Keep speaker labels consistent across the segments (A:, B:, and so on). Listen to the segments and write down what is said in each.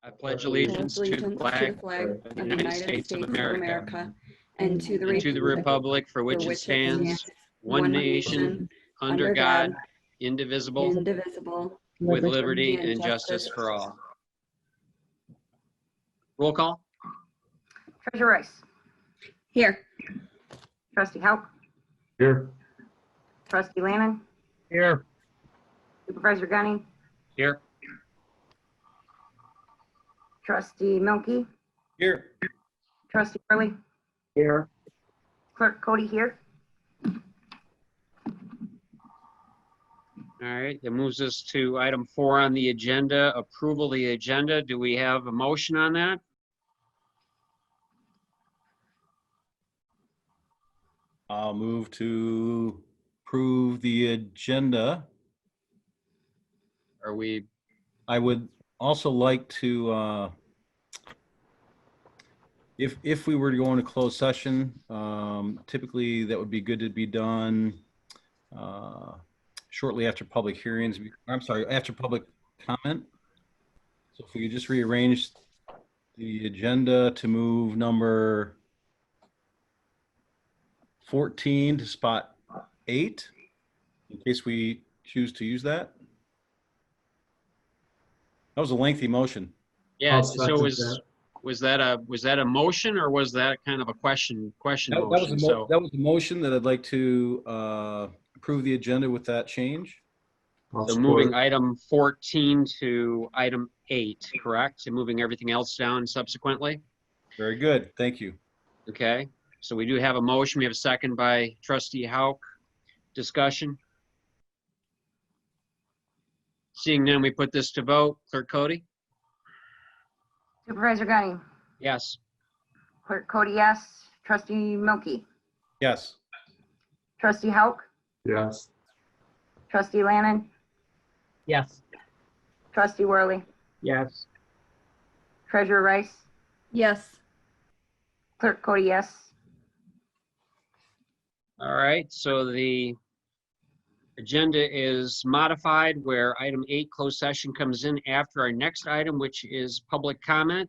A: I pledge allegiance to the flag of the United States of America and to the republic for which it stands, one nation, under God, indivisible, with liberty and justice for all. Roll call.
B: Treasurer Rice.
C: Here.
B: Trustee Hauck.
D: Here.
B: Trustee Lannon.
D: Here.
B: Supervisor Gunning.
A: Here.
B: Trustee Milky.
D: Here.
B: Trustee Burley.
D: Here.
B: Clerk Cody here.
A: All right, that moves us to item 4 on the agenda, approval of the agenda. Do we have a motion on that?
E: I'll move to approve the agenda.
A: Are we,
E: I would also like to, if we were to go into closed session, typically that would be good to be done shortly after public hearings. I'm sorry, after public comment. So if we could just rearrange the agenda to move number 14 to spot 8, in case we choose to use that. That was a lengthy motion.
A: yeah, so was that a motion or was that kind of a question
E: That
A: motion?
E: was a motion that I'd like to approve the agenda with that change.
A: So moving item 14 to item 8, correct? And moving everything else down subsequently?
E: Very good. Thank you.
A: Okay, so we do have a motion. We have a second by Trustee Hauck. Discussion? Seeing none, we put this to vote. Clerk Cody?
B: Supervisor Gunning.
A: Yes.
B: Clerk Cody, yes. Trustee Milky.
E: Yes.
B: Trustee Hauck.
D: Yes.
B: Trustee Lannon.
D: Yes.
B: Trustee Worley.
D: Yes.
B: Treasurer Rice.
C: Yes.
B: Clerk Cody, yes.
A: All right, so the agenda is modified where item 8, closed session, comes in after our next item, which is public comment.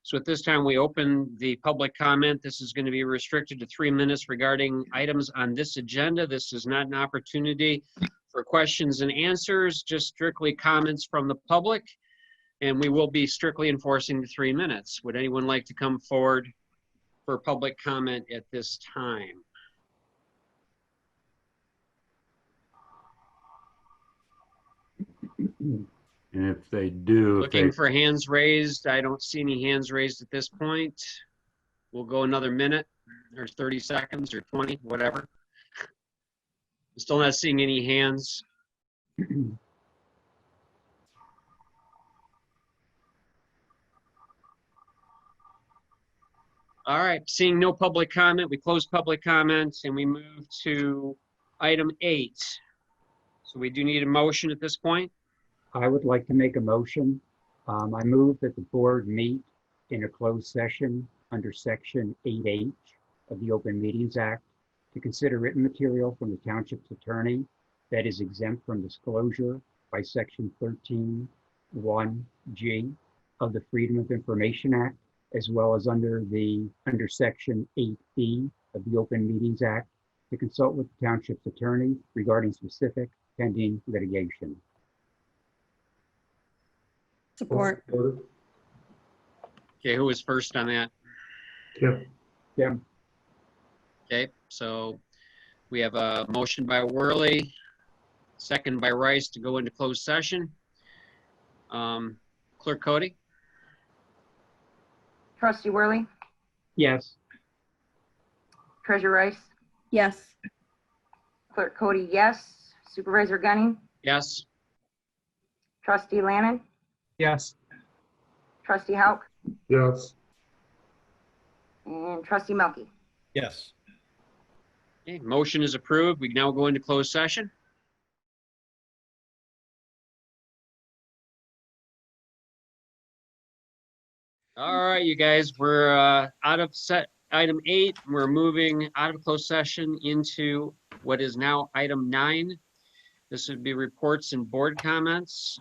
A: So at this time, we open the public comment. This is going to be restricted to 3 minutes regarding items on this agenda. This is not an opportunity for questions and answers, just strictly comments from the public. And we will be strictly enforcing the 3 minutes. Would anyone like to come forward for public comment at this time?
D: And if they do,
A: Looking for hands raised. I don't see any hands raised at this point. We'll go another minute or 30 seconds or 20, whatever. Still not seeing any hands. All right, seeing no public comment, we close public comment and we move to item 8. So we do need a motion at this point.
F: I would like to make a motion. I move that the board meet in a closed session under section 8H of the Open Meetings Act to consider written material from the township's attorney that is exempt from disclosure by section 13(1)G of the Freedom of Information Act, as well as under section 8B of the Open Meetings Act to consult with the township's attorney regarding specific pending litigation.
C: Support.
A: Okay, who was first on that?
D: Tim.
F: Tim.
A: Okay, so we have a motion by Worley, second by Rice to go into closed session. Clerk Cody?
B: Trustee Worley.
F: Yes.
B: Treasurer Rice.
C: Yes.
B: Clerk Cody, yes. Supervisor Gunning.
A: Yes.
B: Trustee Lannon.
F: Yes.
B: Trustee Hauck.
D: Yes.
B: And Trustee Milky.
E: Yes.
A: Okay, motion is approved. We now go into closed session. All right, you guys, we're out of item 8. We're moving out of closed session into what is now item 9. This would be reports and board comments.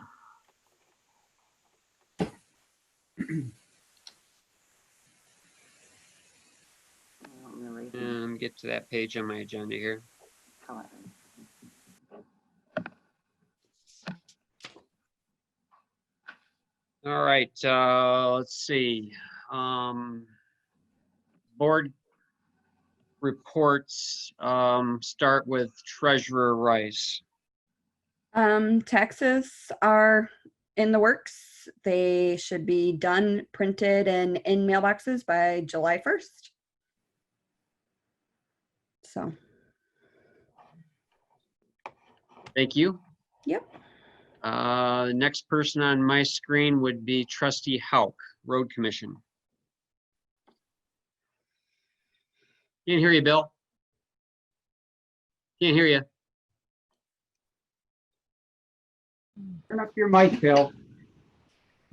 A: Get to that page on my agenda here. All right, let's see. Board reports, start with Treasurer Rice.
C: Taxes are in the works. They should be done, printed, and in mailboxes by July 1st. So,
A: Thank you.
C: yep.
A: The next person on my screen would be Trustee Hauk, Road Commission. Can't hear you, Bill. Can't hear you.
F: Turn up your mic, Bill.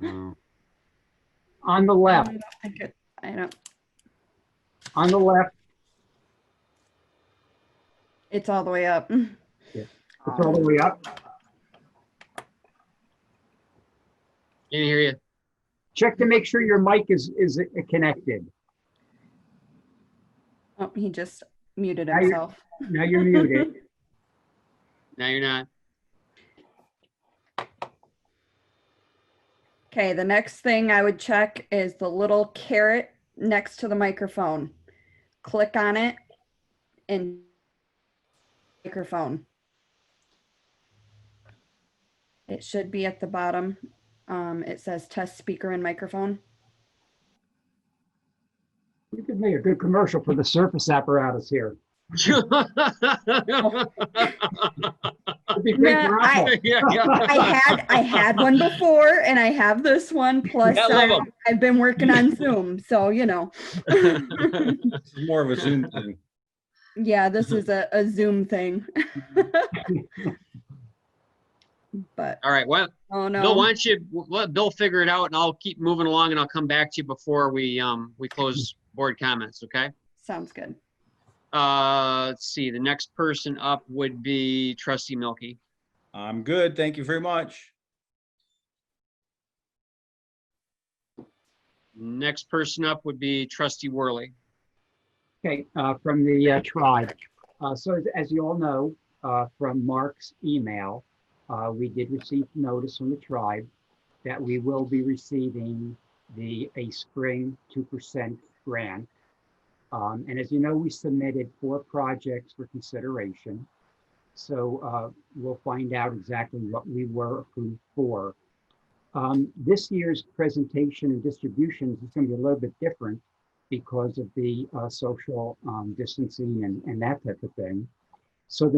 D: Oh,
F: On the left,
C: I don't,
F: on the left.
C: it's all the way up.
F: It's all the way up.
A: Can't hear you.
F: Check to make sure your mic is connected.
C: Oh, he just muted
F: Now you're-
C: himself.
F: Now you're muted.
A: Now you're not.
C: Okay, the next thing I would check is the little caret next to the microphone. Click on it and microphone. It should be at the bottom. It says test speaker and microphone.
F: We could make a good commercial for the Surface apparatus here. It'd be great
C: Nah,
F: for Apple.
C: I had one before and I have this one. Plus
A: I love 'em.
C: I've been working on Zoom. So, you know,
E: This is more of a Zoom thing.
C: yeah, this is a Zoom thing. But,
A: All right, well,
C: oh
A: Bill, why
C: no.
A: don't you let Bill figure it out and I'll keep moving along and I'll come back to you before we close board comments, okay?
C: Sounds good.
A: Let's see, the next person up would be Trustee Milky.
E: I'm good. Thank you very much.
A: Next person up would be Trustee Worley.
F: Okay, from the tribe. So as you all know, from Mark's email, we did receive notice from the tribe that we will be receiving a spring 2% grant. And as you know, we submitted 4 projects for consideration. So we'll find out exactly what we were approved for. This year's presentation and distributions is going to be a little bit different because of the social distancing and that type of thing. So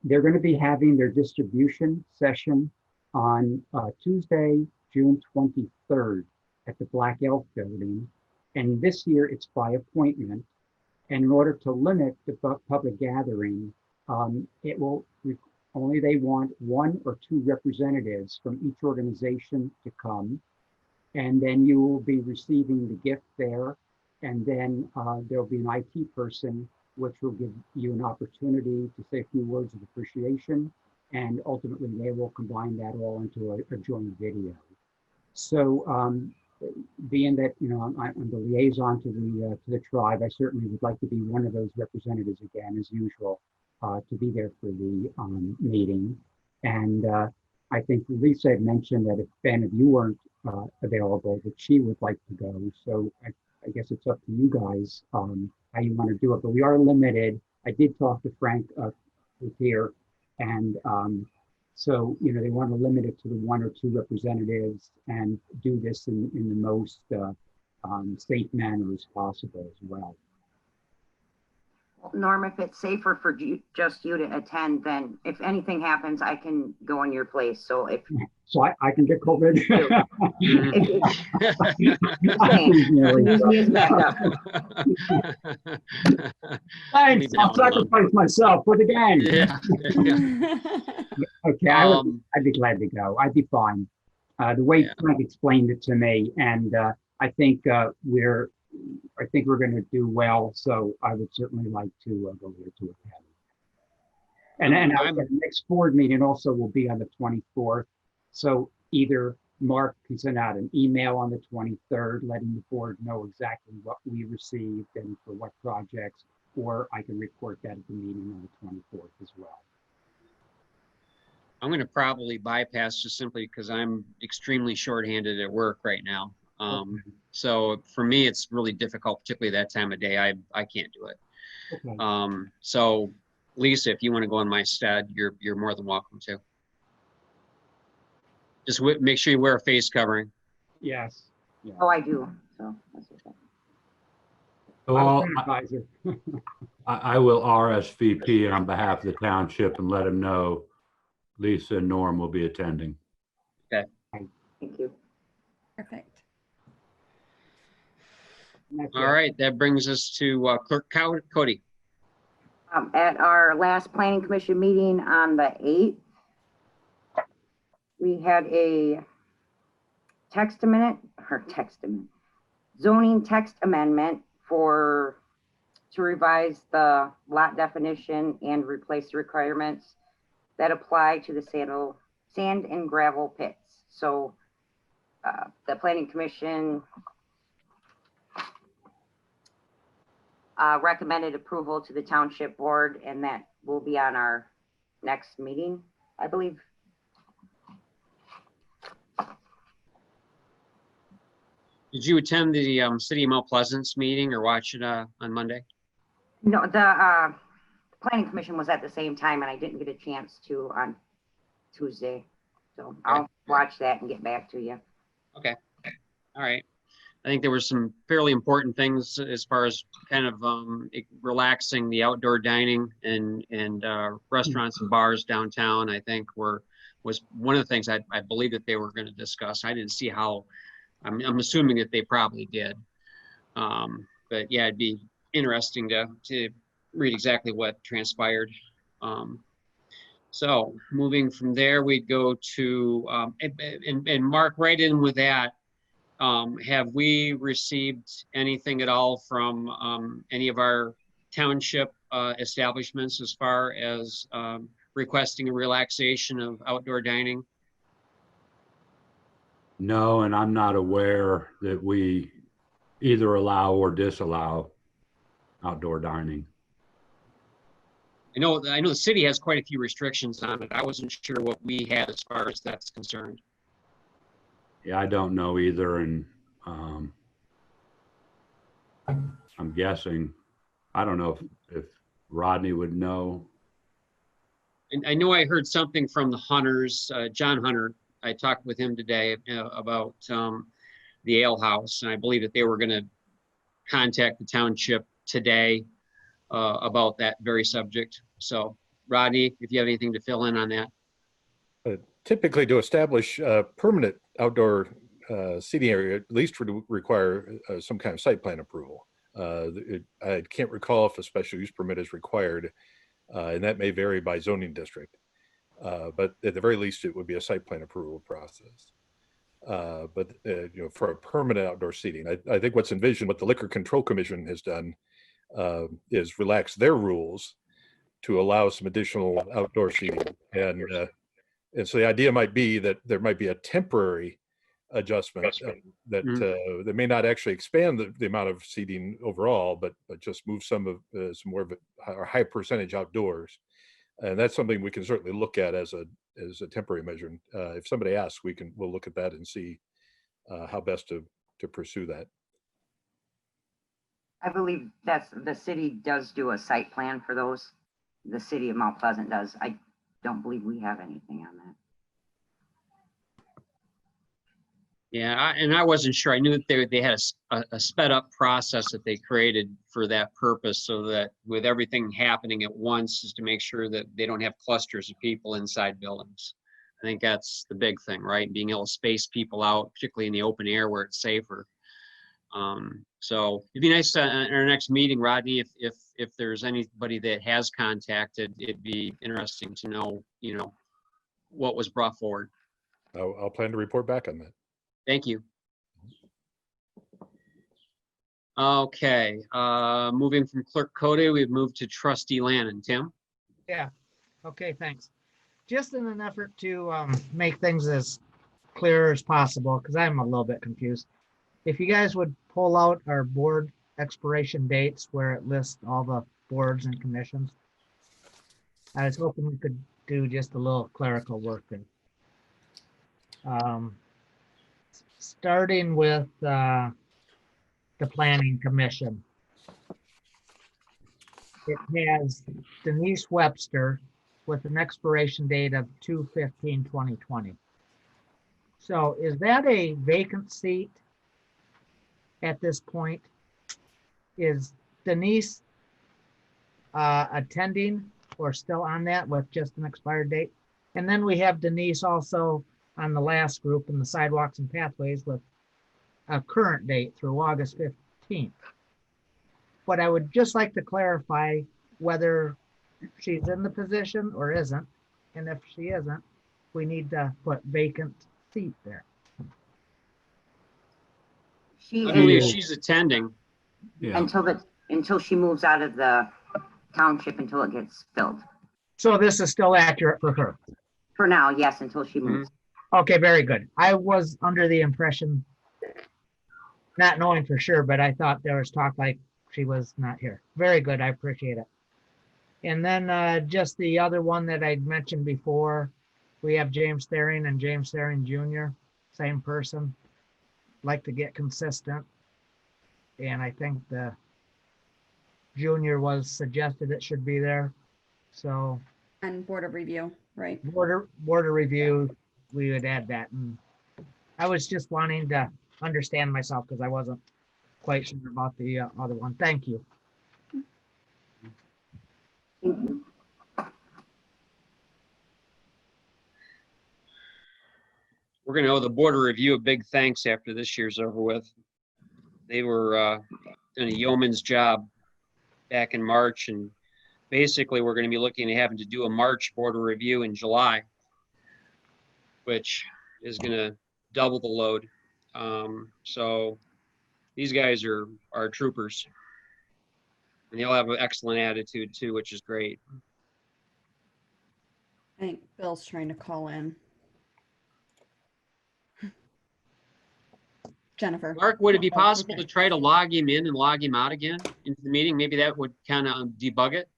F: they're going to be having their distribution session on Tuesday, June 23rd at the Black Elk Building. And this year it's by appointment. And in order to limit the public gathering, it will only they want 1 or 2 representatives from each organization to come. And then you will be receiving the gift there. And then there'll be an IT person, which will give you an opportunity to say a few words of appreciation. And ultimately they will combine that all into a joint video. So being that, you know, I'm the liaison to the tribe, I certainly would like to be one of those representatives again, as usual, to be there for the meeting. And I think Lisa had mentioned that if Ben, if you weren't available, that she would like to go. So I guess it's up to you guys how you want to do it. But we are limited. I did talk to Frank who's here, and so, you know, they want to limit it to the 1 or 2 representatives and do this in the most safe manner as possible as well.
B: Norm, if it's safer for just you to attend, then if anything happens, I can go in your place. So if
F: So I can get COVID.
B: use me as backup.
F: Thanks, I'll sacrifice myself for the gang.
A: Yeah.
F: Okay, I'd be glad to go. I'd be fine. The way Frank explained it to me, and I think we're going to do well. So I would certainly like to go here to attend. And the next board meeting also will be on the 24th. So either Mark can send out an email on the 23rd, letting the board know exactly what we received and for what projects, or I can report that at the meeting on the 24th as well.
A: I'm going to probably bypass just simply because I'm extremely shorthanded at work right now. So for me, it's really difficult, particularly that time of day. I can't do it.
F: Okay.
A: So Lisa, if you want to go in my stead, you're more than welcome to. Just make sure you wear a face covering.
F: Yes. Yeah.
B: Oh, I do. So that's okay.
D: So
F: I
D: I'll-
F: was an advisor.
D: I will RSVP on behalf of the township and let them know Lisa and Norm will be attending.
B: Thank you.
C: Perfect.
F: And that's
A: All
F: it.
A: right, that brings us to Clerk Cody.
B: At our last planning commission meeting on the 8th, we had a zoning text amendment to revise the lot definition and replace the requirements that apply to the sand and gravel pits. So the planning commission recommended approval to the township board, and that will be on our next meeting, I believe.
A: Did you attend the City of Mount Pleasant's meeting or watch it on Monday?
B: No, the planning commission was at the same time, and I didn't get a chance to on Tuesday. So I'll watch that and get back to you.
A: Okay. All right. I think there were some fairly important things as far as kind of relaxing the outdoor dining and restaurants and bars downtown. I think was one of the things I believe that they were going to discuss. I didn't see how. I'm assuming that they probably did. But yeah, it'd be interesting to read exactly what transpired. So moving from there, we'd go to and Mark, right in with that. Have we received anything at all from any of our township establishments as far as requesting a relaxation of outdoor dining?
D: No, and I'm not aware that we either allow or disallow outdoor dining.
A: I know the city has quite a few restrictions on it. I wasn't sure what we had as far as that's concerned.
D: Yeah, I don't know either, and I'm guessing. I don't know if Rodney would know.
A: And I know I heard something from the Hunters, John Hunter. I talked with him today about the ale house, and I believe that they were going to contact the township today about that very subject. So, Rodney, if you have anything to fill in on that.
G: Typically, to establish a permanent outdoor seating area, at least would require some kind of site plan approval. I can't recall if a special use permit is required, and that may vary by zoning district. But at the very least, it would be a site plan approval process. But for a permanent outdoor seating, I think what's envisioned, what the Liquor Control Commission has done, is relax their rules to allow some additional outdoor seating. And so the idea might be that there might be a temporary adjustment that may not actually expand the amount of seating overall, but just move some more of a high percentage outdoors. And that's something we can certainly look at as a temporary measure. If somebody asks, we'll look at that and see how best to pursue that.
B: I believe the city does do a site plan for those. The city of Mount Pleasant does. I don't believe we have anything on that.
A: Yeah, and I wasn't sure. I knew that they had a sped up process that they created for that purpose, so that with everything happening at once, is to make sure that they don't have clusters of people inside buildings. I think that's the big thing, right? Being able to space people out, particularly in the open air where it's safer. So it'd be nice at our next meeting, Rodney, if there's anybody that has contacted, it'd be interesting to know, what was brought forward.
G: I'll plan to report back on that.
A: Thank you. Okay, moving from Clerk Cody, we've moved to Trustee Lannon. Tim?
H: Yeah, okay, thanks. Just in an effort to make things as clear as possible, because I'm a little bit confused. If you guys would pull out our board expiration dates where it lists all the boards and commissions. I was hoping we could do just a little clerical work there. Starting with the Planning Commission. It has Denise Webster with an expiration date of 2/15/2020. So is that a vacant seat at this point? Is Denise attending or still on that with just an expired date? And then we have Denise also on the last group in the Sidewalks and Pathways with a current date through August 15th. But I would just like to clarify whether she's in the position or isn't. And if she isn't, we need to put vacant seat there.
B: She
A: I believe
B: is
A: she's attending.
D: Yeah.
B: until she moves out of the township until it gets filled.
H: So this is still accurate for her.
B: For now, yes, until she moves.
H: Okay, very good. I was under the impression, not knowing for sure, but I thought there was talk like she was not here. Very good. I appreciate it. And then just the other one that I'd mentioned before, we have James Thering and James Thering Jr., same person. Like to get consistent. And I think the junior was suggested it should be there. So
C: And Board of Review, right?
H: board of review, we would add that. And I was just wanting to understand myself because I wasn't quite sure about the other one. Thank you.
A: We're going to owe the Board of Review a big thanks after this year's over with. They were doing a yeoman's job back in March, and basically we're going to be looking at having to do a March Board of Review in July, which is going to double the load. So these guys are troopers, and they'll have an excellent attitude too, which is great.
C: I think Bill's trying to call in. Jennifer.
A: Mark, would it be
C: Oh,
A: possible
C: okay.
A: to try to log him in and log him out again into the meeting? Maybe that would kind of debug it.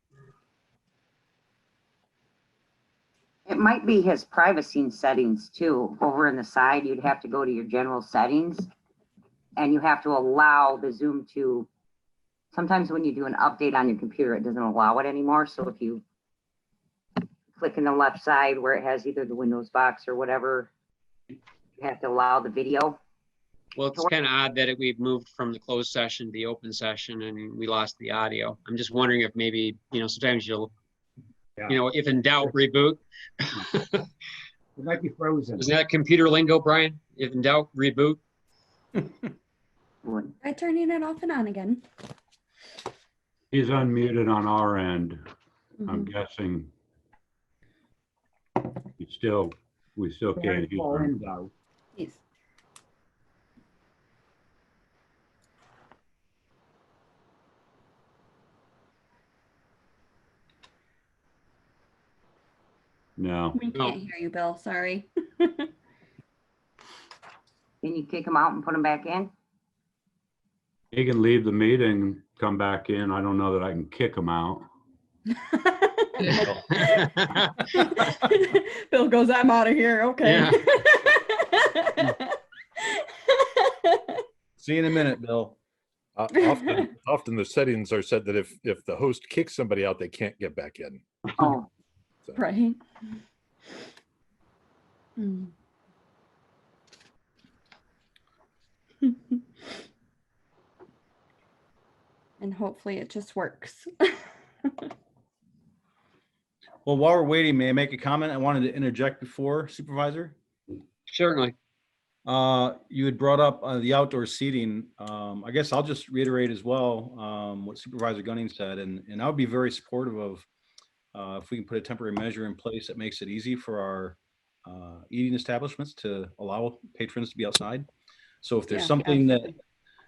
B: It might be his privacy settings too. Over in the side, you'd have to go to your general settings and you have to allow the Zoom to, sometimes when you do an update on your computer, it doesn't allow it anymore. So if you click in the left side where it has either the Windows box or whatever, you have to allow the video.
A: Well, it's kind of odd that we've moved from the closed session to the open session and we lost the audio. I'm just wondering if maybe, sometimes you'll, if in doubt, reboot.
F: It might be frozen.
A: Isn't that computer lingo, Brian? If in doubt, reboot.
C: Try turning it off and on again.
D: He's unmuted on our end. I'm
C: Mhm.
D: guessing. We still can't hear
F: Call
D: him.
F: in though.
C: Please.
D: No.
C: We can't hear you, Bill. Sorry.
B: Can you kick them out and put them back in?
D: He can leave the meeting, come back in. I don't know that I can kick him out.
C: Bill goes, I'm out of here. Okay.
E: See you in a minute, Bill.
G: Often the settings are set that if the host kicks somebody out, they can't get back in.
B: Oh,
G: So,
C: Right. Hmm. And hopefully it just works.
E: Well, while we're waiting, may I make a comment? I wanted to interject before, Supervisor.
A: Certainly.
E: You had brought up the outdoor seating. I guess I'll just reiterate as well what Supervisor Gunning said, and I would be very supportive of if we can put a temporary measure in place that makes it easy for our eating establishments to allow patrons to be outside. So if there's
C: Yeah,
E: something
C: absolutely.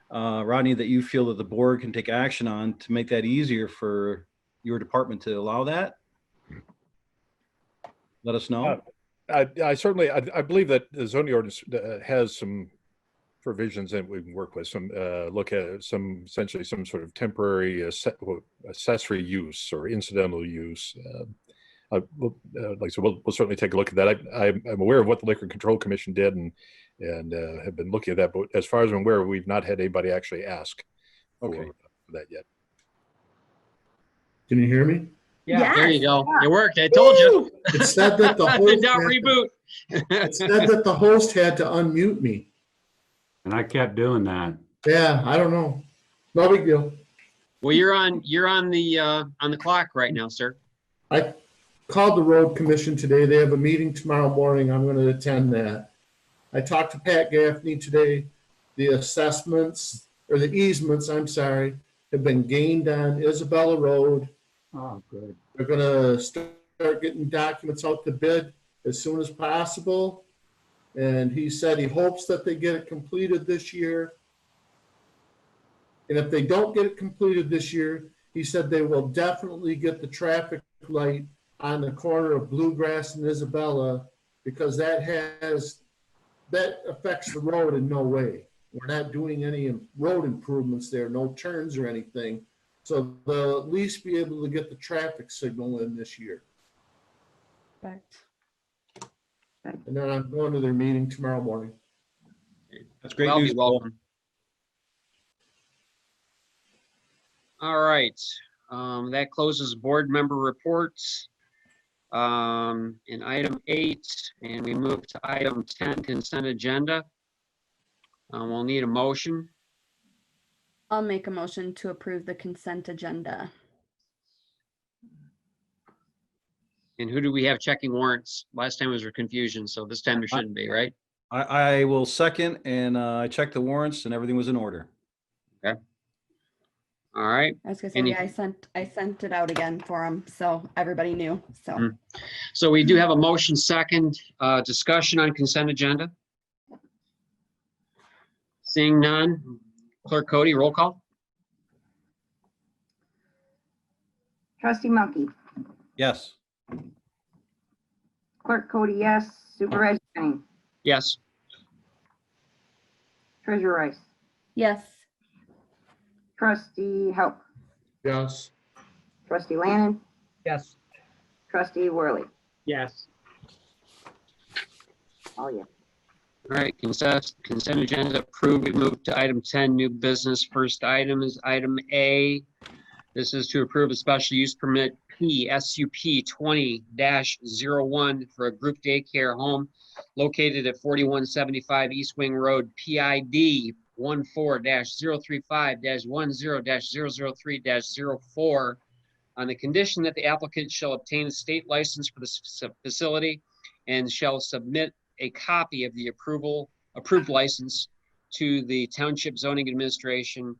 E: that, Rodney, that you feel that the board can take action on to make that easier for your department to allow that, let us know.
G: I certainly, I believe that the zoning ordinance has some provisions that we can work with, some, look at some, essentially some sort of temporary accessory use or incidental use. Like I said, we'll certainly take a look at that. I'm aware of what the Liquor Control Commission did and have been looking at that, but as far as I'm aware, we've not had anybody actually ask
E: Okay.
G: for that yet.
I: Can you hear me?
C: Yeah.
A: There you go. It worked. I told you.
I: It said that the host
A: Did not
I: had to-
A: reboot.
I: It said that the host had to unmute me.
D: And I kept doing that.
I: Yeah, I don't know. No big deal.
A: Well, you're on the clock right now, sir.
I: I called the road commission today. They have a meeting tomorrow morning. I'm going to attend that. I talked to Pat Gaffney today. The assessments or the easements, I'm sorry, have been gained on Isabella Road.
F: Oh, good.
I: They're going to start getting documents out to bid as soon as possible. And he said he hopes that they get it completed this year. And if they don't get it completed this year, he said they will definitely get the traffic light on the corner of Bluegrass and Isabella, because that affects the road in no way. We're not doing any road improvements there, no turns or anything. So they'll at least be able to get the traffic signal in this year.
C: Perfect.
I: And then I'm going to their meeting tomorrow morning.
E: That's great
A: Well,
E: news.
A: be
E: Paul.
A: welcome. All right. That closes board member reports. In item 8, and we move to item 10, consent agenda. We'll need a motion.
C: I'll make a motion to approve the consent agenda.
A: And who do we have checking warrants? Last time was a confusion, so this time there shouldn't be, right?
E: I will second, and I checked the warrants and everything was in order.
A: All right.
C: I was gonna say,
A: Any-
C: yeah, I sent it out again for them, so everybody knew, so.
A: Mhm. So we do have a motion second, discussion on consent agenda. Seeing none, Clerk Cody, roll call.
B: Trustee Monkey,
E: Yes.
B: Clerk Cody, yes. Supervisor Henning,
A: Yes.
B: Treasurer Rice,
C: Yes,
B: Trustee Help,
I: Yes.
B: Trustee Lannon,
H: Yes.
B: Trustee Worley.
F: Yes.
B: Oh, yeah.
A: All right, consent agenda approved. We move to item 10, new business. First item is item A. This is to approve a special use permit SUP 20-01 for a group daycare home located at 4175 East Wing Road, PID 14-035-10-003-004, on the condition that the applicant shall obtain a state license for the facility and shall submit a copy of the approved license to the Township Zoning Administration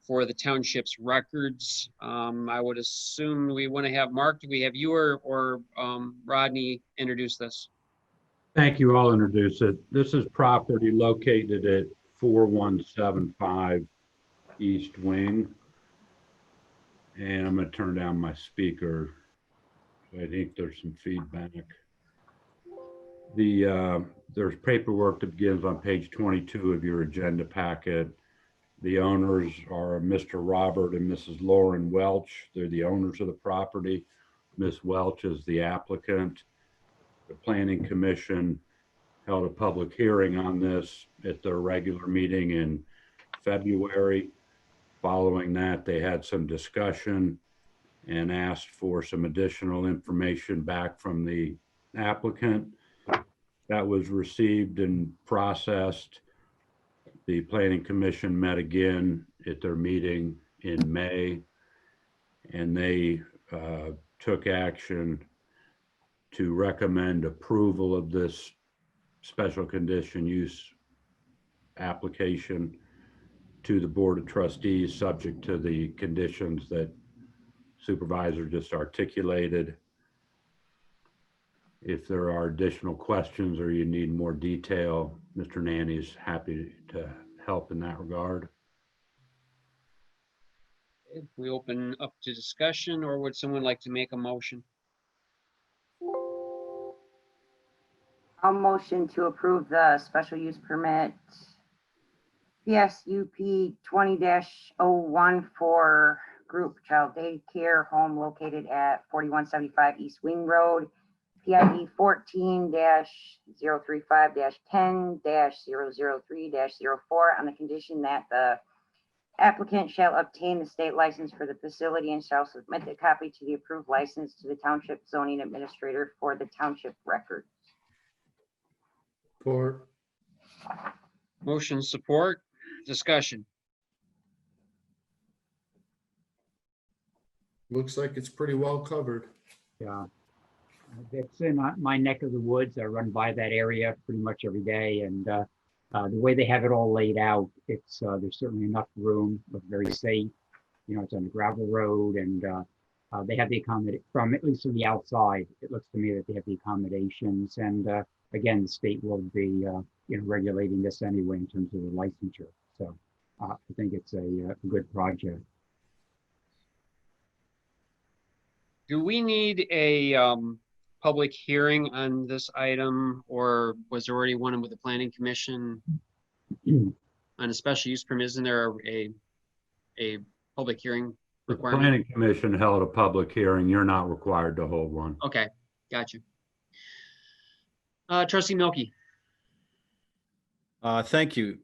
A: for the township's records. I would assume we want to have Mark. Do we have you or Rodney introduce this?
D: Thank you. I'll introduce it. This is property located at 4175 East Wing. And I'm going to turn down my speaker. I think there's some feedback. There's paperwork that begins on page 22 of your agenda packet. The owners are Mr. Robert and Mrs. Lauren Welch. They're the owners of the property. Ms. Welch is the applicant. The Planning Commission held a public hearing on this at their regular meeting in February. Following that, they had some discussion and asked for some additional information back from the applicant. That was received and processed. The Planning Commission met again at their meeting in May, and they took action to recommend approval of this special condition use application to the Board of Trustees, subject to the conditions that Supervisor just articulated. If there are additional questions or you need more detail, Mr. Nanny's happy to help in that regard.
A: If we open up to discussion, or would someone like to make a motion?
B: I'll motion to approve the special use permit PSUP 20-01 for group child daycare home located at 4175 East Wing Road, PID 14-035-10-003-04 on the condition that the applicant shall obtain the state license for the facility and shall submit the copy to the approved license to the township zoning administrator for the township record.
I: For,
A: Motion support, discussion.
I: looks like it's pretty well covered.
F: Yeah. It's in my neck of the woods. I run by that area pretty much every day, and the way they have it all laid out, it's there's certainly enough room, but very safe. You know, it's on a gravel road, and they have the from at least from the outside, it looks to me that they have the accommodations. And again, the state will be regulating this anyway in terms of the licensure. So I think it's a good project.
A: Do we need a public hearing on this item, or was there already one with the planning commission on a special use permit? Isn't there a public hearing
D: The
A: requirement?
D: planning commission held a public hearing. You're not required to hold one.
A: Okay, got you. Trustee Milky.
E: Thank you.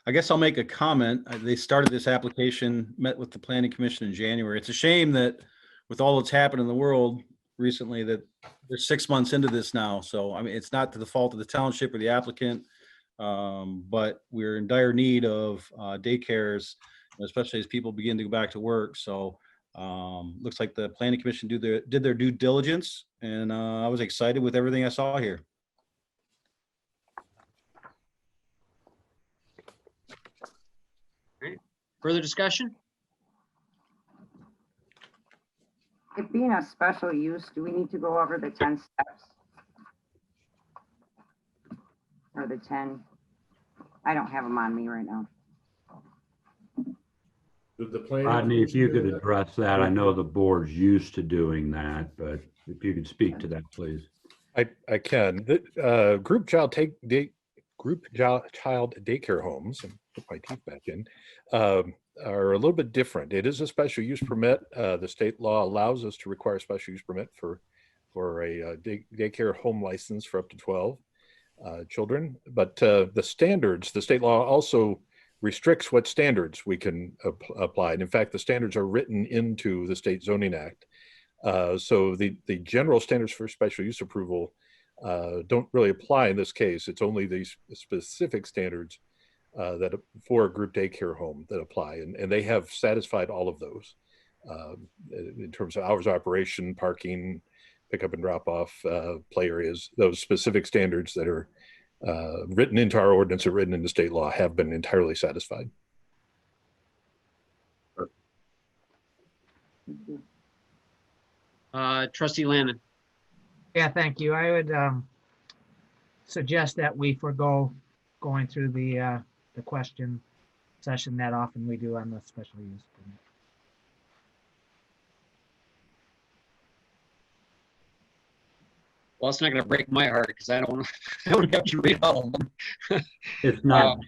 E: I guess I'll make a comment. They started this application, met with the planning commission in January. It's a shame that with all that's happened in the world recently that they're 6 months into this now. So, I mean, it's not to the fault of the township or the applicant, but we're in dire need of daycares, especially as people begin to go back to work. So looks like the planning commission did their due diligence, and I was excited with everything I saw here.
A: Further discussion?
B: It being a special use, do we need to go over the 10 steps? Or the 10? I don't have them on me right now.
I: Did the planning
D: Rodney, if you could
I: commission-
D: address that, I know the board's used to doing that, but if you could speak to that, please.
G: I can. The group child daycare homes, and put my teeth back in, are a little bit different. It is a special use permit. The state law allows us to require a special use permit for a daycare home license for up to 12 children. But the standards, the state law also restricts what standards we can apply. And in fact, the standards are written into the state zoning act. So the general standards for special use approval don't really apply in this case. It's only these specific standards that for a group daycare home that apply, and they have satisfied all of those in terms of hours of operation, parking, pickup and drop off, play areas. Those specific standards that are written into our ordinance or written into state law have been entirely satisfied.
A: Trustee Lannon.
H: Yeah, thank you. I would suggest that we forego going through the question session that often we do on the special use permit.
A: Well, it's not going to break my heart because I don't have to read all of them.
D: It's not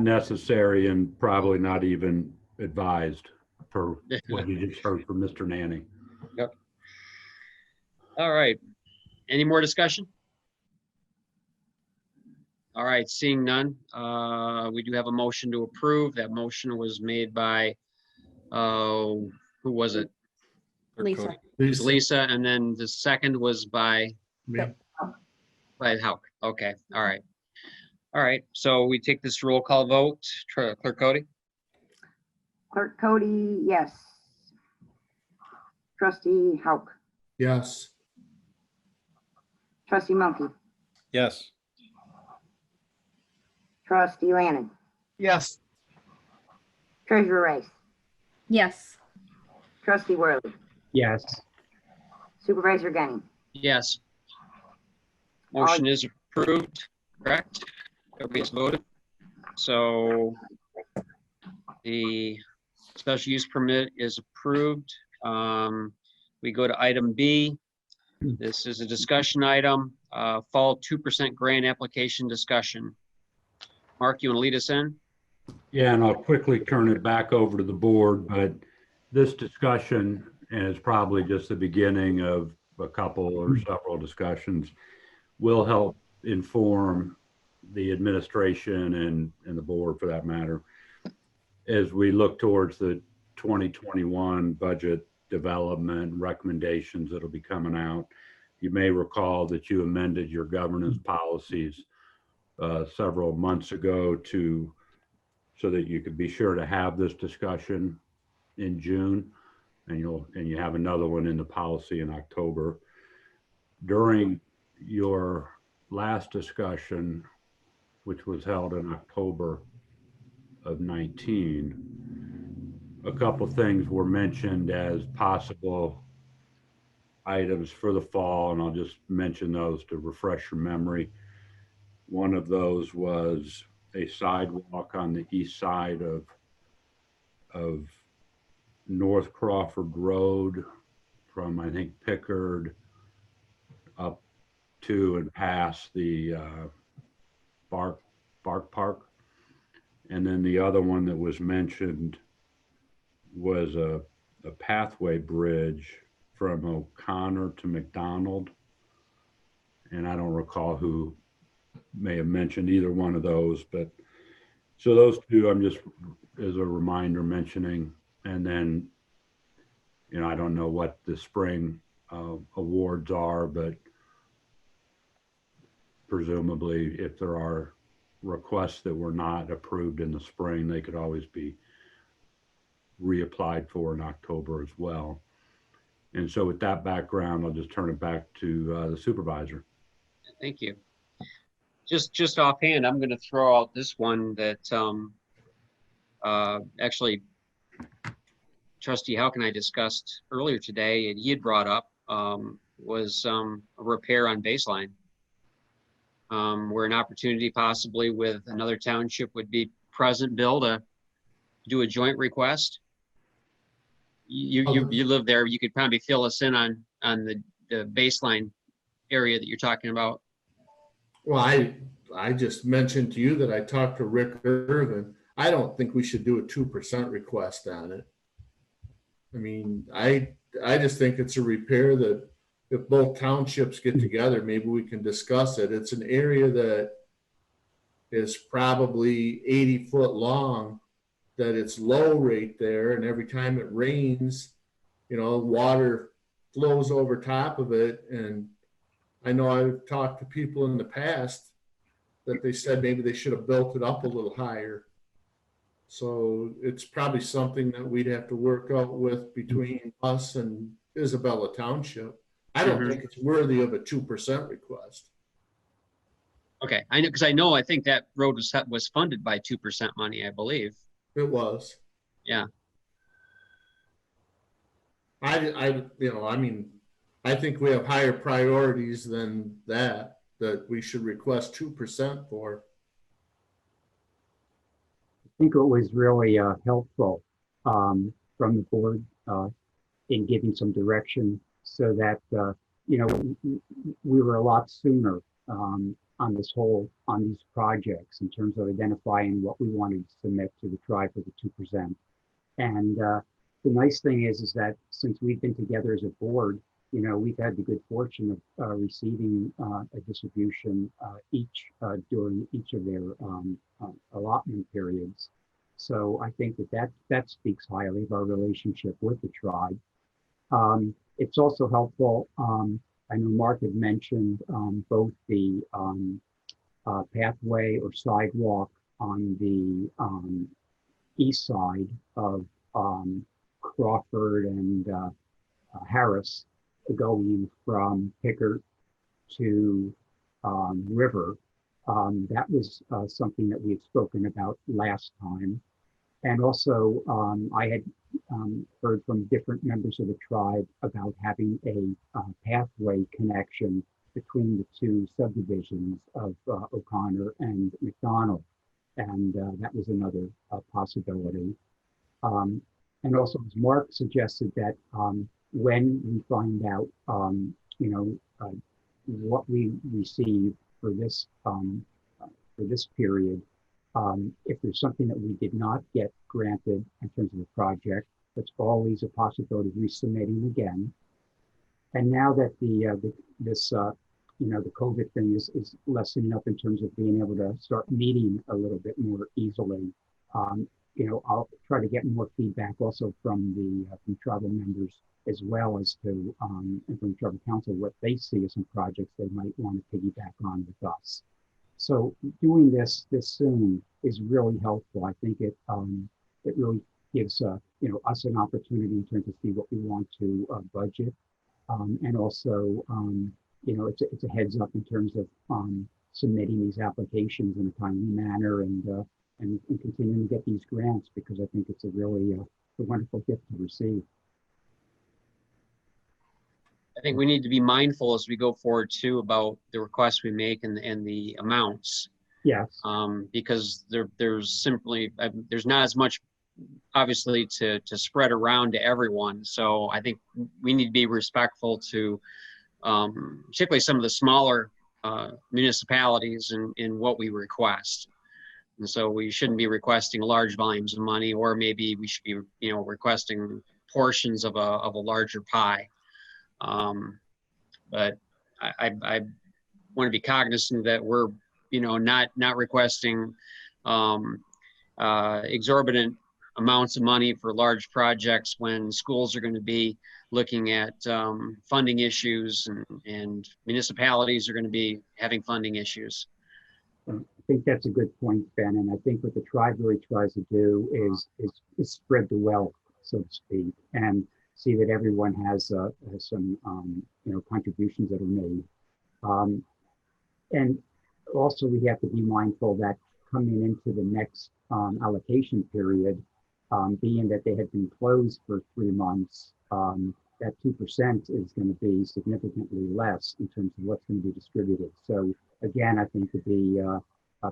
D: necessary and probably not even advised for what you just heard from Mr. Nanny.
A: Yep. All right. Any more discussion? All right, seeing none, we do have a motion to approve. That motion was made by, who was it?
C: Lisa.
A: It was Lisa, and then the second was by Houck. Okay, all right. All right, so we take this roll call vote. Clerk Cody?
B: Clerk Cody, yes. Trustee Houck.
I: Yes.
B: Trustee Monkey.
E: Yes.
B: Trustee Lannon.
H: Yes.
B: Treasurer Rice.
C: Yes.
B: Trustee Worley.
F: Yes.
B: Supervisor Gunning.
A: Yes. Motion is approved, correct? Everybody has voted. So the special use permit is approved. We go to item B. This is a discussion item, fall 2% grant application discussion. Mark, you want to lead us in?
D: Yeah, and I'll quickly turn it back over to the board, but this discussion, and it's probably just the beginning of a couple or several discussions, will help inform the administration and the board for that matter, as we look towards the 2021 budget development recommendations that'll be coming out. You may recall that you amended your governance policies several months ago so that you could be sure to have this discussion in June, and you have another one in the policy in October. During your last discussion, which was held in October of 19, a couple things were mentioned as possible items for the fall, and I'll just mention those to refresh your memory. One of those was a sidewalk on the east side of North Crawford Road from, I think, Pickard up to and past the Bark Park. And then the other one that was mentioned was a pathway bridge from O'Connor to McDonald. And I don't recall who may have mentioned either one of those, but so those two I'm just as a reminder mentioning. And then, I don't know what the spring awards are, but presumably if there are requests that were not approved in the spring, they could always be reapplied for in October as well. And so with that background, I'll just turn it back to the supervisor.
A: Thank you. Just offhand, I'm going to throw out this one that actually Trustee How Can I discussed earlier today, and he had brought up was a repair on baseline, where an opportunity possibly with another township would be present, Bill, to do a joint request. You live there. You could probably fill us in on the baseline area that you're talking about.
I: Well, I just mentioned to you that I talked to Rick Irvin. I don't think we should do a 2% request on it. I mean, I just think it's a repair that if both townships get together, maybe we can discuss it. It's an area that is probably 80 foot long, that it's low right there. And every time it rains, water flows over top of it. And I know I've talked to people in the past that they said maybe they should have built it up a little higher. So it's probably something that we'd have to work out with between us and Isabella Township. I don't think it's worthy of a 2% request.
A: Okay, I know, because I think that road was funded by 2% money, I believe.
I: It was.
A: Yeah.
I: I think we have higher priorities than that we should request 2% for.
F: I think it was really helpful from the board in giving some direction so that, we were a lot sooner on these projects in terms of identifying what we wanted to submit to the tribe for the 2%. And the nice thing is that since we've been together as a board, we've had the good fortune of receiving a distribution during each of their allotment periods. So I think that speaks highly of our relationship with the tribe. It's also helpful. I know Mark had mentioned both the pathway or sidewalk on the east side of Crawford and Harris, going from Pickard to River. That was something that we had spoken about last time. And also I had heard from different members of the tribe about having a pathway connection between the two subdivisions of O'Connor and McDonald. And that was another possibility. And also, as Mark suggested, that when we find out, what we receive for this period. If there's something that we did not get granted in terms of the project, that's always a possibility of resubmitting again. And now that the COVID thing is lessening up in terms of being able to start meeting a little bit more easily, I'll try to get more feedback also from from tribal members, as well as to and from tribal council, what they see as some projects they might want to piggyback on with us. So doing this soon is really helpful. I think it really gives us an opportunity in terms of see what we want to budget, and also it's a heads up in terms of submitting these applications in a timely manner and continuing to get these grants, because I think it's a really a wonderful gift to receive.
A: I think we need to be mindful as we go forward too about the requests we make and the amounts.
F: Yes.
A: Because there's not as much obviously to spread around to everyone. So I think we need to be respectful to particularly some of the smaller municipalities in what we request. And so we shouldn't be requesting large volumes of money, or maybe we should be requesting portions of a larger pie. But I want to be cognizant that we're not requesting exorbitant amounts of money for large projects when schools are going to be looking at funding issues and municipalities are going to be having funding issues.
F: I think that's a good point, Ben. And I think what the tribe really tries to do is spread the wealth, so to speak, and see that everyone has some contributions that are made. And also we have to be mindful that coming into the next allocation period, being that they had been closed for 3 months, that 2% is going to be significantly less in terms of what's going to be distributed. So again, I think to be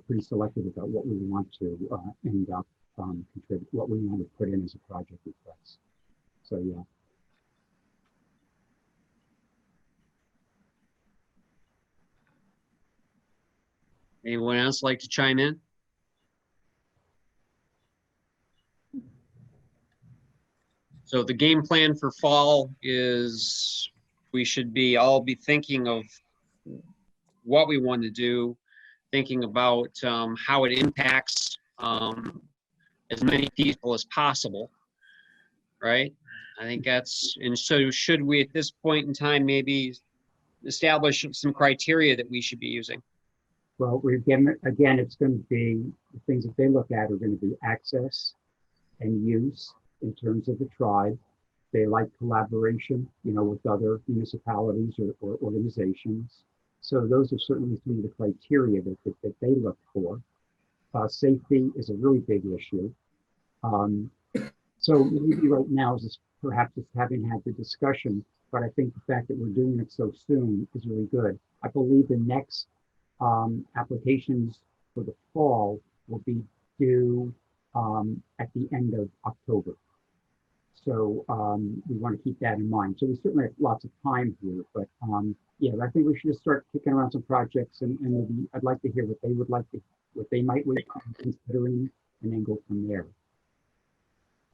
F: pretty selective about what we want to end up contribute, what we want to put in as a project request. So yeah.
A: Anyone else like to chime in? So the game plan for fall is we should all be thinking of what we want to do, thinking about how it impacts as many people as possible, right? I think and so should we at this point in time maybe establish some criteria that we should be using?
F: Well, again, it's going to be, the things that they look at are going to be access and use in terms of the tribe. They like collaboration, with other municipalities or organizations. So those are certainly some of the criteria that they look for. Safety is a really big issue. So maybe right now is perhaps just having had the discussion, but I think the fact that we're doing it so soon is really good. I believe the next applications for the fall will be due at the end of October. So we want to keep that in mind. So we certainly have lots of time here, but yeah, I think we should just start kicking around some projects, and maybe I'd like to hear what they would like to, what they might be considering, and then go from there.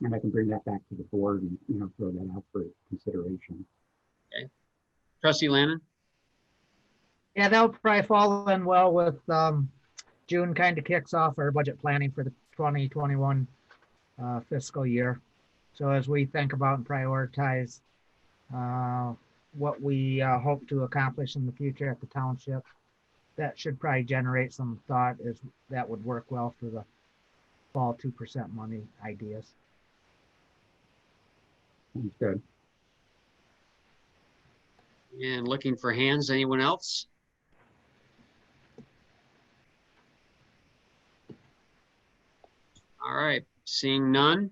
F: And I can bring that back to the board and throw that out for consideration.
A: Okay, Trustee Lannon.
H: Yeah, that'll probably fall in well with June. Kind of kicks off our budget planning for the 2021 fiscal year. So as we think about and prioritize what we hope to accomplish in the future at the township, that should probably generate some thought, as that would work well for the fall 2% money ideas.
F: Sounds good.
A: And looking for hands, anyone else? All right, seeing none.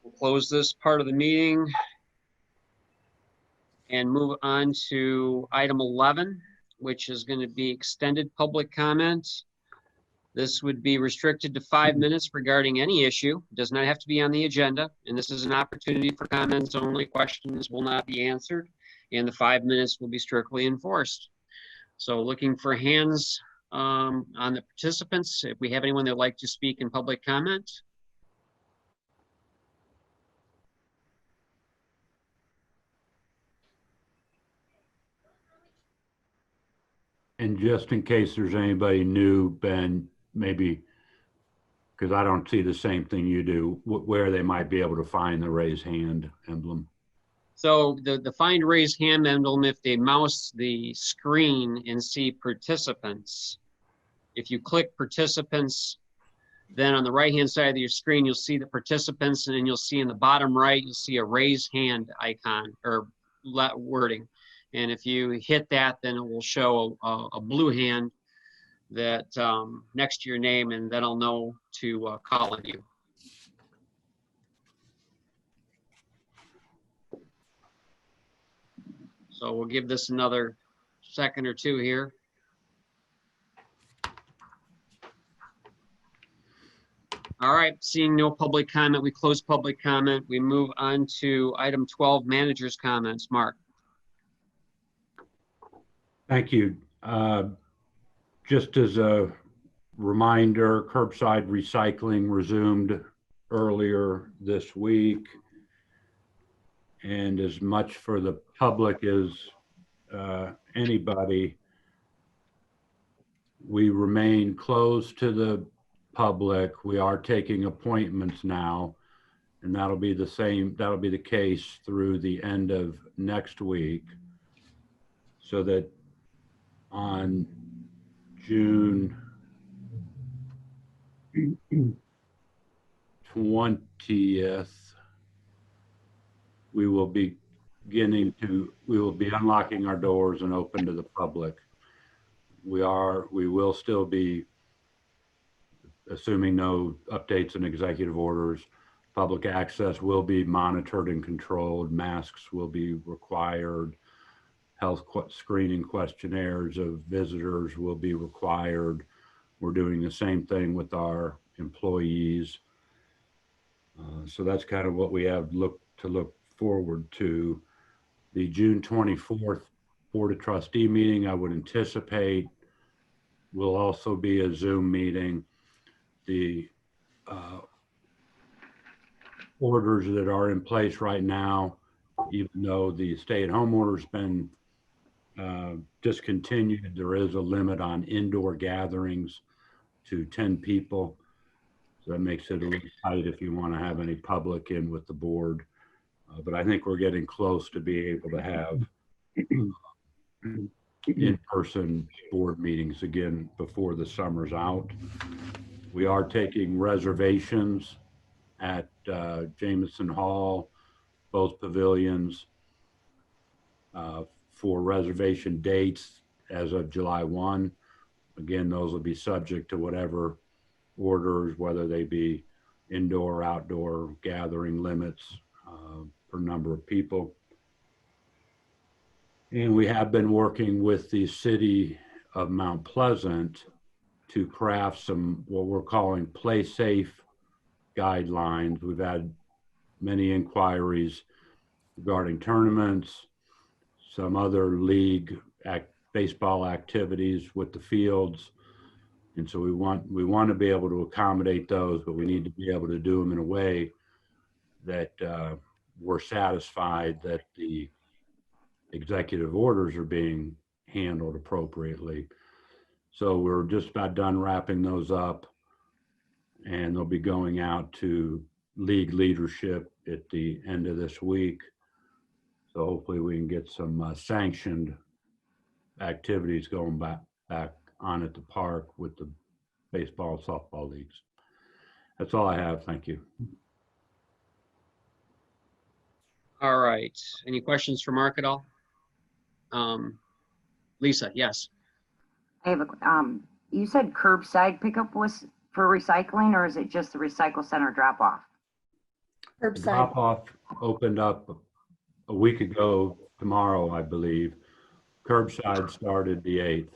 A: We'll close this part of the meeting and move on to item 11, which is going to be extended public comment. This would be restricted to 5 minutes regarding any issue. It does not have to be on the agenda, and this is an opportunity for comments only. Questions will not be answered. and the 5 minutes will be strictly enforced. So looking for hands on the participants. If we have anyone that'd like to speak in public comment.
D: And just in case there's anybody new, Ben, maybe, because I don't see the same thing you do, where they might be able to find the raise hand emblem.
A: So the find raise hand emblem, if they mouse the screen and see participants, if you click participants, then on the right-hand side of your screen, you'll see the participants, and then you'll see in the bottom right, you'll see a raise hand icon or wording. And if you hit that, then it will show a blue hand that next to your name, and then I'll know to call on you. So we'll give this another second or two here. All right, seeing no public comment, we close public comment. We move on to item 12, manager's comments. Mark.
D: Thank you. Just as a reminder, curbside recycling resumed earlier this week. And as much for the public as anybody, we remain closed to the public. We are taking appointments now, and that'll be the case through the end of next week, so that on June 20th, we will be unlocking our doors and open to the public. We will still be, assuming no updates and executive orders, public access will be monitored and controlled. Masks will be required. Health screening questionnaires of visitors will be required. We're doing the same thing with our employees. So that's kind of what we have to look forward to. The June 24th Board of Trustee meeting, I would anticipate, will also be a Zoom meeting. The orders that are in place right now, even though the stay-at-home order's been discontinued, there is a limit on indoor gatherings to 10 people. So that makes it a little tight if you want to have any public in with the board. But I think we're getting close to being able to have in-person board meetings again before the summer's out. We are taking reservations at Jameson Hall, both pavilions, for reservation dates as of July 1. Again, those will be subject to whatever orders, whether they be indoor or outdoor gathering limits per number of people. And we have been working with the city of Mount Pleasant to craft some, what we're calling play safe guidelines. We've had many inquiries regarding tournaments, some other league baseball activities with the fields. And so we want to be able to accommodate those, but we need to be able to do them in a way that we're satisfied that the executive orders are being handled appropriately. So we're just about done wrapping those up, and they'll be going out to league leadership at the end of this week. So hopefully we can get some sanctioned activities going back on at the park with the baseball and softball leagues. That's all I have. Thank you.
A: All right. Any questions for Mark at all? Lisa, yes.
B: I have you said curbside pickup was for recycling, or is it just the recycle center drop off?
C: Curbside.
D: Drop off opened up a week ago tomorrow, I believe. Curbside started the 8th.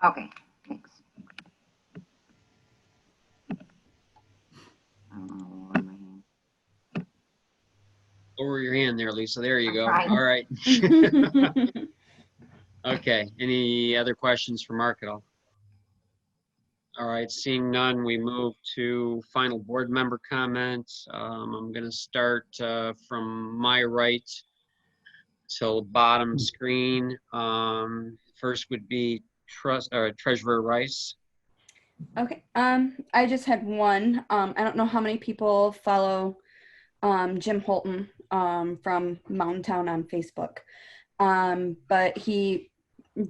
B: Okay, thanks.
A: Lower your hand there, Lisa. There you
B: I'm
A: go.
B: trying.
A: All right. Okay. Any other questions for Mark at all? All right. Seeing none, we move to final board member comments. I'm going to start from my right till bottom screen. First would be Treasurer Rice.
C: Okay, I just had one. I don't know how many people follow Jim Holton from Mountain Town on Facebook. But he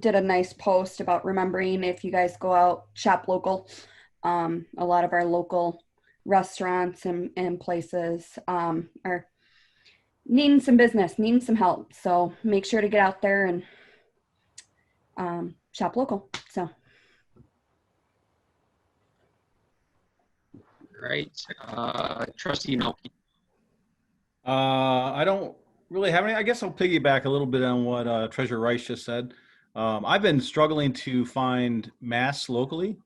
C: did a nice post about remembering if you guys go out, shop local. A lot of our local restaurants and places are needing some business, needing some help. So make sure to get out there and shop local. So.
A: Right. Trustee Melky.
E: I don't really have any. I guess I'll piggyback a little bit on what Treasurer Rice just said. I've been struggling to find masks locally.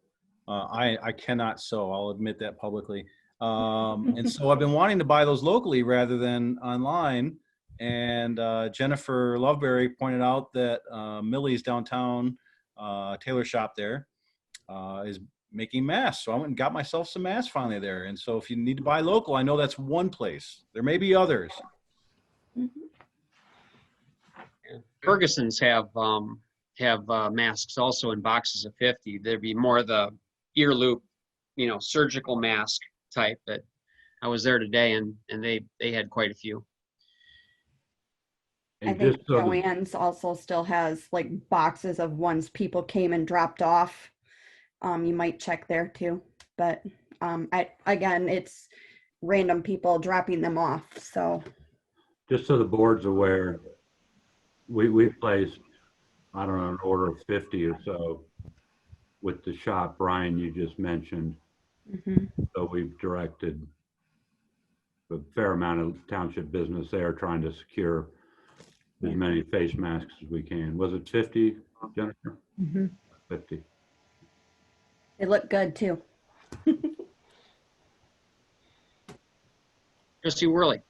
E: I cannot sew. I'll admit that publicly. And so I've been wanting to buy those locally rather than online. And Jennifer Loveberry pointed out that Millie's downtown tailor shop there is making masks. So I went and got myself some masks finally there. And so if you need to buy local, I know that's one place. There may be others.
A: Ferguson's have masks also in boxes of 50. There'd be more the ear loop, surgical mask type. But I was there today and they had quite a few.
C: I
D: And
C: think
D: just so the-
C: Joann's also still has like boxes of ones people came and dropped off. You might check there too, but again, it's random people dropping them off. So
D: just so the board's aware, we've placed, I don't know, an order of 50 or so with the shop, Brian, you just mentioned. So we've directed a fair amount of township business there trying to secure as many face masks as we can. Was it 50, Jennifer? 50.
C: they look good too.
A: Trustee Worley.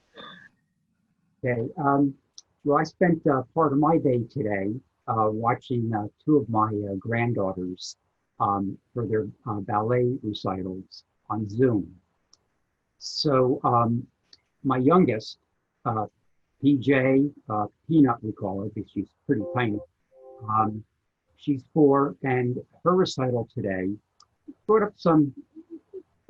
F: Okay. Well, I spent part of my day today watching two of my granddaughters for their ballet recitals on Zoom. So my youngest, PJ, Peanut we call her because she's pretty tiny. She's 4, and her recital today brought up some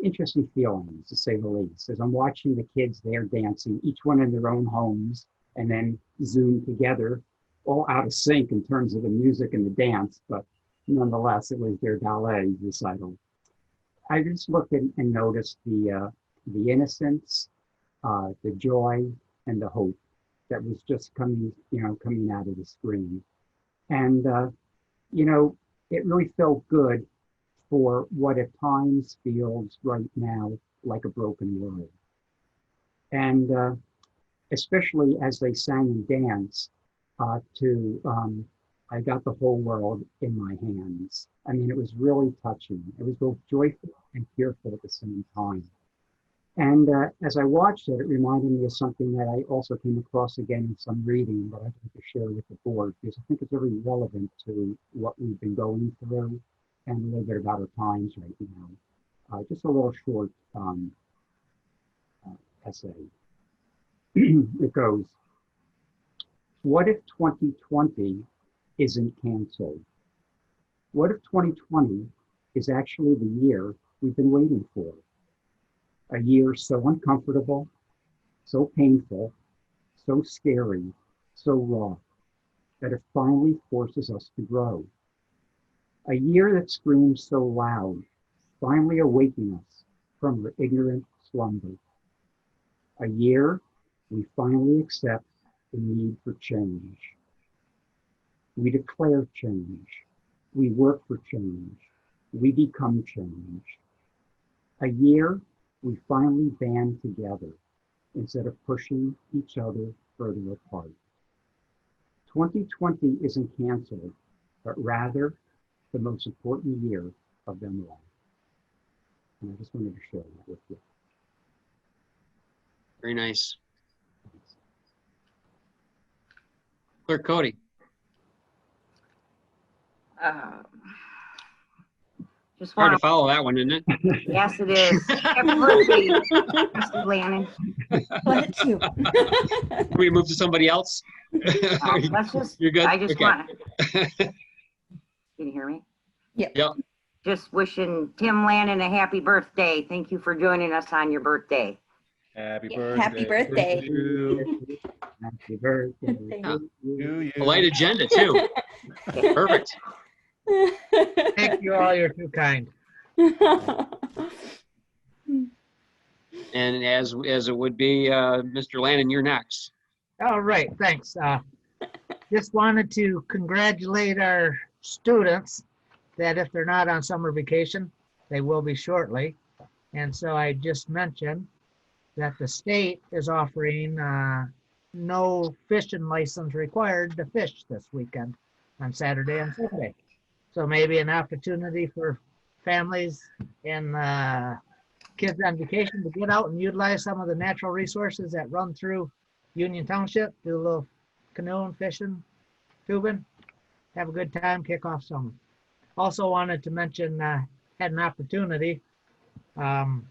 F: interesting feelings, to say the least, as I'm watching the kids there dancing, each one in their own homes, and then Zoom together, all out of sync in terms of the music and the dance, but nonetheless, it was their ballet recital. I just looked and noticed the innocence, the joy, and the hope that was just coming out of the screen. And, it really felt good for what at times feels right now like a broken world. And especially as they sang and danced I got the whole world in my hands. I mean, it was really touching. It was both joyful and tearful at the same time. And as I watched it, it reminded me of something that I also came across again in some reading that I'd like to share with the board, because I think it's very relevant to what we've been going through and a little bit about our times right now. Just a little short essay. It goes, what if 2020 isn't canceled? What if 2020 is actually the year we've been waiting for? A year so uncomfortable, so painful, so scary, so raw, that it finally forces us to grow. A year that screams so loud, finally awaking us from our ignorant slumber. A year we finally accept the need for change. We declare change. We work for change. We become change. A year we finally band together instead of pushing each other further apart. 2020 isn't canceled, but rather the most important year of them all. And I just wanted to share that with you.
A: Very nice. Clerk Cody.
B: Just
A: Hard
B: want
A: to follow that one, isn't it?
B: to, yes, it is. Happy birthday, Mr. Lannon.
C: Bless you.
A: Can we move to somebody else?
B: Let's just,
A: You're good?
B: I just
A: Okay.
B: want, can you hear me?
A: Yep.
B: Just wishing Tim Lannon a happy birthday. Thank you for joining us on your birthday.
E: Happy
C: Yeah,
E: birthday.
C: happy birthday.
E: to you.
F: Happy birthday.
A: Yeah.
E: To you.
A: A light agenda too. Perfect.
H: Thank you all. You're too kind.
A: And as it would be, Mr. Lannon, you're next.
H: All right, thanks. Just wanted to congratulate our students that if they're not on summer vacation, they will be shortly. And so I just mentioned that the state is offering no fishing license required to fish this weekend on Saturday and Sunday. So maybe an opportunity for families and kids on vacation to get out and utilize some of the natural resources that run through Union Township, do a little canoeing, fishing, tubing, have a good time, kick off summer. Also wanted to mention, had an opportunity to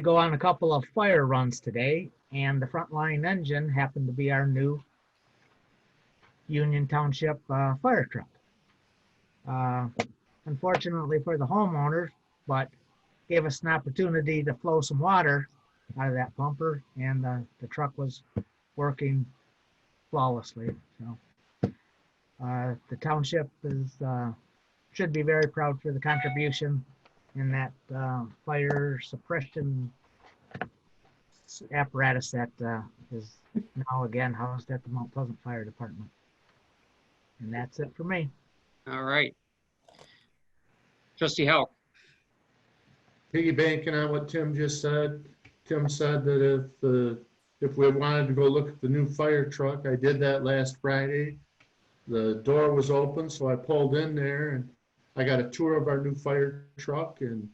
H: go on a couple of fire runs today, and the Frontline engine happened to be our new Union Township fire truck. Unfortunately for the homeowners, but gave us an opportunity to flow some water out of that pumper, and the truck was working flawlessly. So the township is should be very proud for the contribution in that fire suppression apparatus that is now again housed at the Mount Pleasant Fire Department. And that's it for me.
A: All right. Trustee Howe.
I: Piggy banking on what Tim just said. Tim said that if we wanted to go look at the new fire truck, I did that last Friday. The door was open, so I pulled in there and I got a tour of our new fire truck, and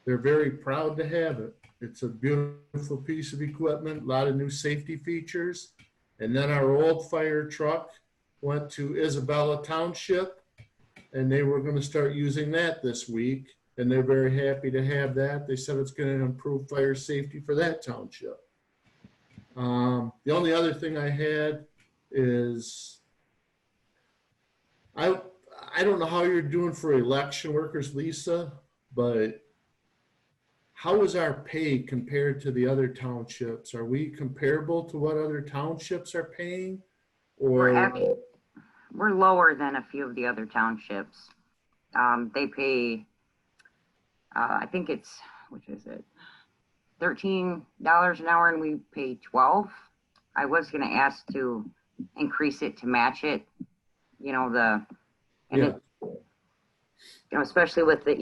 I: they're very proud to have it. It's a beautiful piece of equipment, a lot of new safety features. And then our old fire truck went to Isabella Township, and they were going to start using that this week. And they're very happy to have that. They said it's going to improve fire safety for that township. The only other thing I had is I don't know how you're doing for election workers, Lisa, but how is our pay compared to the other townships? Are we comparable to what other townships are paying? Or
B: We're lower than a few of the other townships. They pay, I think it's, which is it, $13 an hour, and we pay 12. I was going to ask to increase it to match it, especially with the,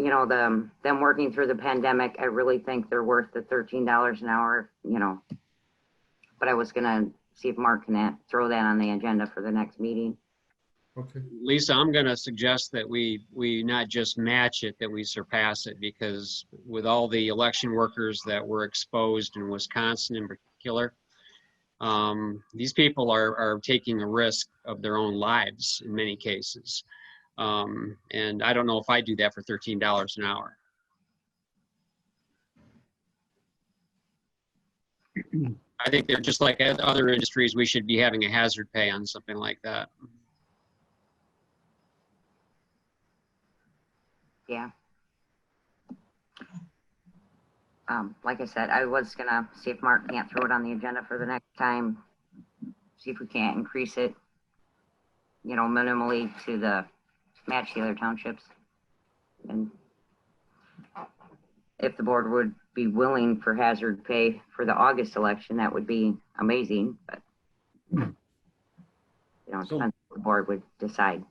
B: them working through the pandemic. I really think they're worth the $13 an hour, but I was going to see if Mark can throw that on the agenda for the next meeting.
I: okay.
A: Lisa, I'm going to suggest that we not just match it, that we surpass it, because with all the election workers that were exposed in Wisconsin in particular, these people are taking a risk of their own lives in many cases. And I don't know if I do that for $13 an hour. I think they're just like other industries. We should be having a hazard pay on something like that.
B: Yeah. Like I said, I was gonna see if Mark can't throw it on the agenda for the next time. See if we can't increase it, minimally to match the other townships. And if the board would be willing for hazard pay for the August election, that would be amazing, but it depends what the board would decide.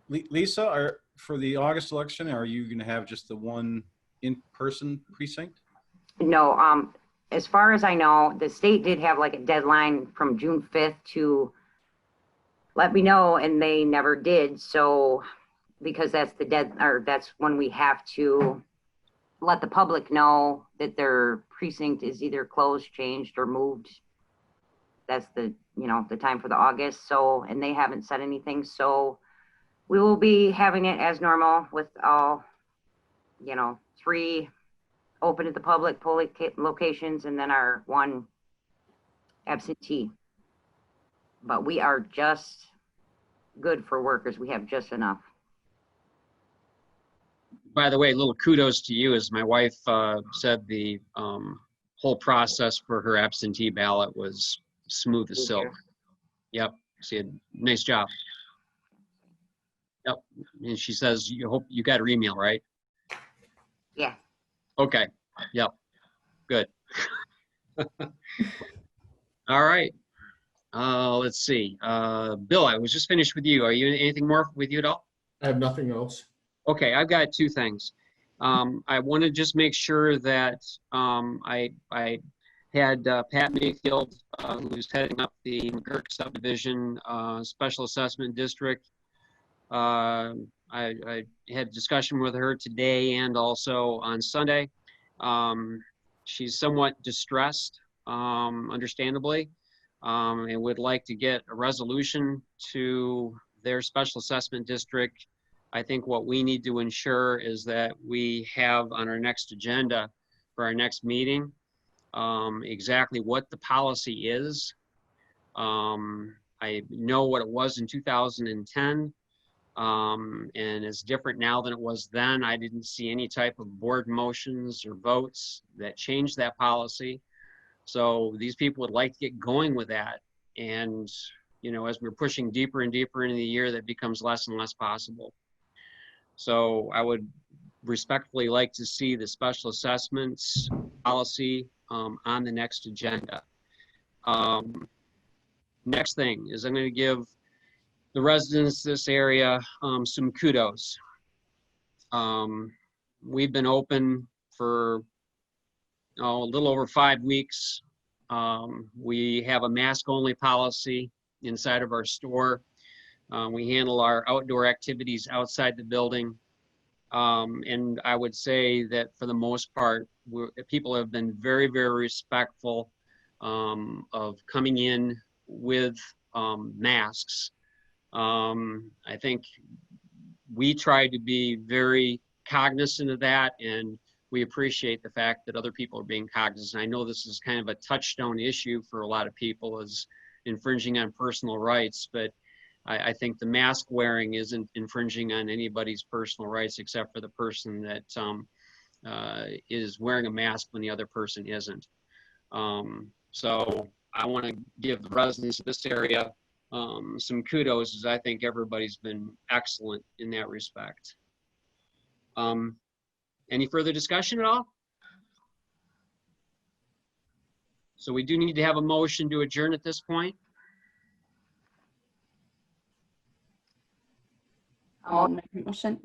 E: Lisa, for the August election, are you going to have just the one in-person precinct?
B: No, as far as I know, the state did have like a deadline from June 5th to let me know, and they never did. So, because that's that's when we have to let the public know that their precinct is either closed, changed, or moved. that's the, the time for the August. So, and they haven't said anything. So we will be having it as normal with all, 3 open to the public polling locations and then our 1 absentee. But we are just good for workers. We have just enough.
A: By the way, a little kudos to you, as my wife said the whole process for her absentee ballot was smooth as silk. Yep, she had nice job. Yep, and she says, you hope you got her email, right?
B: Yeah.
A: Okay, yep, good. All right, let's see. Bill, I was just finished with you. Are you anything more with you at all?
I: I have nothing else.
A: Okay, I've got 2 things. I want to just make sure that I had Pat Mayfield, who's heading up the McGurk subdivision special assessment district. I had a discussion with her today and also on Sunday. She's somewhat distressed, understandably, and would like to get a resolution to their special assessment district. I think what we need to ensure is that we have on our next agenda for our next meeting exactly what the policy is. I know what it was in 2010, and it's different now than it was then. I didn't see any type of board motions or votes that changed that policy. So these people would like to get going with that. And, as we're pushing deeper and deeper into the year, that becomes less and less possible. So I would respectfully like to see the special assessments policy on the next agenda. Next thing is I'm going to give the residents of this area some kudos. We've been open for a little over 5 weeks. We have a mask-only policy inside of our store. We handle our outdoor activities outside the building. And I would say that for the most part, people have been very, very respectful of coming in with masks. I think we try to be very cognizant of that, and we appreciate the fact that other people are being cognizant. I know this is kind of a touchstone issue for a lot of people, is infringing on personal rights, but I think the mask wearing isn't infringing on anybody's personal rights except for the person that is wearing a mask when the other person isn't. So I want to give the residents of this area some kudos, as I think everybody's been excellent in that respect. Any further discussion at all? So we do need to have a motion to adjourn at this point.
C: I'll make a motion.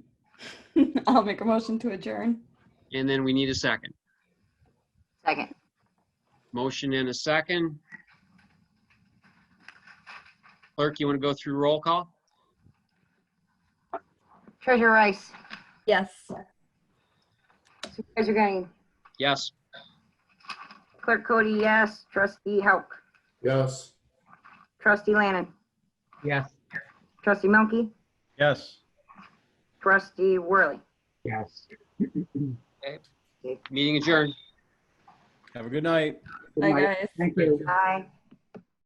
C: I'll make a motion to adjourn.
A: And then we need a second.
B: Second.
A: Motion and a second. Clerk, you want to go through roll call?
B: Treasurer Rice.
C: Yes.
B: Supervisor Gunning.
A: Yes.
B: Clerk Cody, yes. Trustee Hauk.
I: Yes.
B: Trustee Lannon.
H: Yes.
B: Trustee Milky.
E: Yes.
B: Trustee Worley.
F: Yes.
A: Meeting adjourned.
E: Have a good night.
F: Good
C: Bye,
F: night.
C: guys.
F: Thank you.
B: Aye.